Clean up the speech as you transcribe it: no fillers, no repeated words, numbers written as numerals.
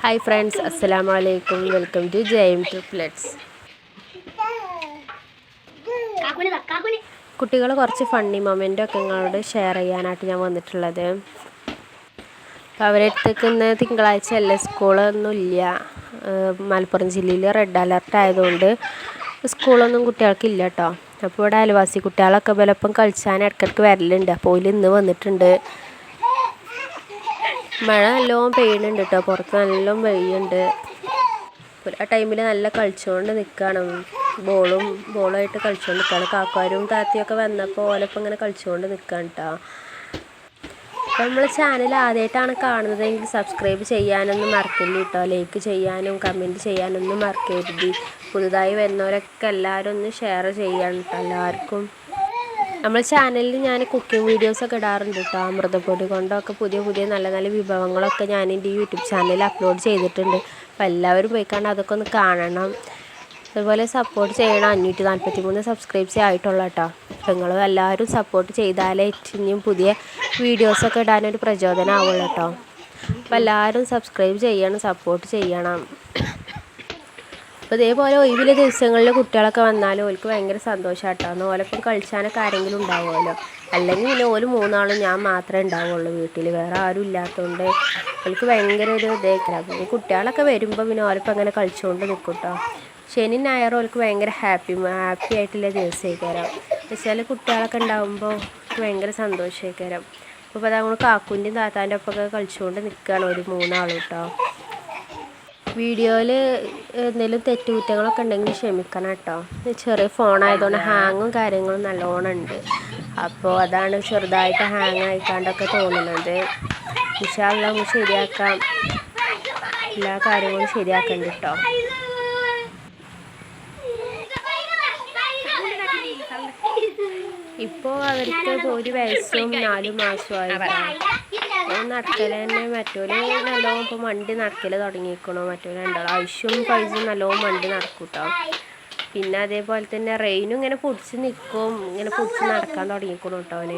Hi friends, അസ്സലാമു അലൈക്കും. Welcome to ജെയിം ട്രിപ്ലെറ്റ്സ്. കുട്ടികൾ കുറച്ച് ഫണ്ണി മൊമെൻ്റൊക്കെ നിങ്ങളോട് ഷെയർ ചെയ്യാനായിട്ട് ഞാൻ വന്നിട്ടുള്ളത്. അപ്പോൾ അവരെടുത്തേക്ക് ഇന്ന് തിങ്കളാഴ്ച അല്ലേ, സ്കൂളൊന്നും ഇല്ല. മലപ്പുറം ജില്ലയിൽ റെഡ് അലർട്ട് ആയതുകൊണ്ട് സ്കൂളൊന്നും കുട്ടികൾക്കില്ല കേട്ടോ. അപ്പോൾ ഇവിടെ അയൽവാസി കുട്ടികളൊക്കെ ബലപ്പം കളിച്ചാൻ ഇടയ്ക്കിടയ്ക്ക് വരലുണ്ട്. അപ്പോൾ ഓല് ഇന്ന് വന്നിട്ടുണ്ട്. മഴ നല്ലോണം പെയ്യുന്നുണ്ട് കേട്ടോ, പുറത്ത് നല്ലോണം പെയ്യുന്നുണ്ട്. ആ ടൈമിൽ നല്ല കളിച്ചുകൊണ്ട് നിൽക്കുകയാണ്, ബോളുമായിട്ട് കളിച്ചുകൊണ്ട് നിൽക്കുകയാണ്. കാക്കാരും താത്തയൊക്കെ വന്നപ്പോൾ ഓലപ്പം ഇങ്ങനെ കളിച്ചുകൊണ്ട് നിൽക്കുകയാണ് കേട്ടോ. അപ്പോൾ നമ്മൾ ചാനൽ ആദ്യമായിട്ടാണ് കാണുന്നതെങ്കിൽ സബ്സ്ക്രൈബ് ചെയ്യാനൊന്നും മറക്കില്ല കേട്ടോ. ലൈക്ക് ചെയ്യാനും കമൻറ്റ് ചെയ്യാനൊന്നും മറക്കരുത്. പുതുതായി വരുന്നവരൊക്കെ എല്ലാവരും ഒന്ന് ഷെയർ ചെയ്യണം കേട്ടോ എല്ലാവർക്കും. നമ്മൾ ചാനലിൽ ഞാൻ കുക്കിംഗ് വീഡിയോസൊക്കെ ഇടാറുണ്ട് കേട്ടോ. അമൃതപ്പൊടി കൊണ്ടൊക്കെ പുതിയ നല്ല നല്ല വിഭവങ്ങളൊക്കെ ഞാൻ എൻ്റെ യൂട്യൂബ് ചാനലിൽ അപ്ലോഡ് ചെയ്തിട്ടുണ്ട്. അപ്പോൾ എല്ലാവരും പോയിക്കാണ്ട് അതൊക്കെ ഒന്ന് കാണണം. അതുപോലെ സപ്പോർട്ട് ചെയ്യണം. 543 സബ്സ്ക്രൈബ്സേ ആയിട്ടുള്ളൂ കേട്ടോ. അപ്പോൾ നിങ്ങൾ എല്ലാവരും സപ്പോർട്ട് ചെയ്താലേ ഇനിയും പുതിയ വീഡിയോസൊക്കെ ഇടാനൊരു പ്രചോദനം ആവുള്ളൂ കേട്ടോ. അപ്പോൾ എല്ലാവരും സബ്സ്ക്രൈബ് ചെയ്യണം, സപ്പോർട്ട് ചെയ്യണം. അപ്പോൾ ഇതേപോലെ ഒഴിവിലെ ദിവസങ്ങളിൽ കുട്ടികളൊക്കെ വന്നാലും ഓൾക്ക് ഭയങ്കര സന്തോഷമാട്ടോ. എന്നാൽ ഓലപ്പം കളിച്ചാനൊക്കെ ആരെങ്കിലും ഉണ്ടാവുമല്ലോ. അല്ലെങ്കിൽ പിന്നെ ഓല് മൂന്നാളും ഞാൻ മാത്രമേ ഉണ്ടാവുള്ളൂ വീട്ടിൽ, വേറെ ആരും ഇല്ലാത്തതുകൊണ്ട് ഓൾക്ക് ഭയങ്കര ഒരു ഇതേക്കില്ല. പിന്നെ കുട്ടികളൊക്കെ വരുമ്പോൾ പിന്നെ ഓലപ്പം അങ്ങനെ കളിച്ചുകൊണ്ട് നിൽക്കും കേട്ടോ. ശനി ഞായറും ഓൾക്ക് ഭയങ്കര ഹാപ്പി ആയിട്ടുള്ള ദിവസമായിക്കരാം. വെച്ചാൽ കുട്ടികളൊക്കെ ഉണ്ടാകുമ്പോൾ ഭയങ്കര സന്തോഷമായിക്കരാം. അപ്പോൾ അതങ്ങൾ കാക്കുൻ്റെയും താത്താൻ്റെ ഒപ്പമൊക്കെ കളിച്ചുകൊണ്ട് നിൽക്കുകയാണ് ഒരു മൂന്നാളും കേട്ടോ. വീഡിയോയിൽ എന്തെങ്കിലും തെറ്റുകുറ്റങ്ങളൊക്കെ ഉണ്ടെങ്കിൽ ക്ഷമിക്കണം കേട്ടോ. ചെറിയ ഫോണായതുകൊണ്ട് ഹാങ്ങും കാര്യങ്ങളും നല്ലോണം ഉണ്ട്. അപ്പോൾ അതാണ് ചെറുതായിട്ട് ഹാങ് ആയിക്കാണ്ടൊക്കെ തോന്നുന്നത്. ഇൻഷാ അല്ലാഹ് നമുക്ക് ശരിയാക്കാം, എല്ലാ കാര്യങ്ങളും ശരിയാക്കണ്ട കേട്ടോ. ഇപ്പോൾ അവർക്ക് 1 വയസ്സും 4 മാസവും നടക്കൽ തന്നെ. മറ്റൊരു നല്ലോണം ഇപ്പോൾ വണ്ടി നടക്കൽ തുടങ്ങിയിരിക്കണോ. മറ്റൊരു രണ്ടാളും ആവശ്യവും പൈസയും നല്ലോണം വണ്ടി നടക്കും കേട്ടോ. പിന്നെ അതേപോലെ തന്നെ റെയിനും ഇങ്ങനെ പൊടിച്ച് നിൽക്കും, ഇങ്ങനെ പൊടിച്ച് നടക്കാൻ തുടങ്ങിക്കണു കേട്ടോ അവന്.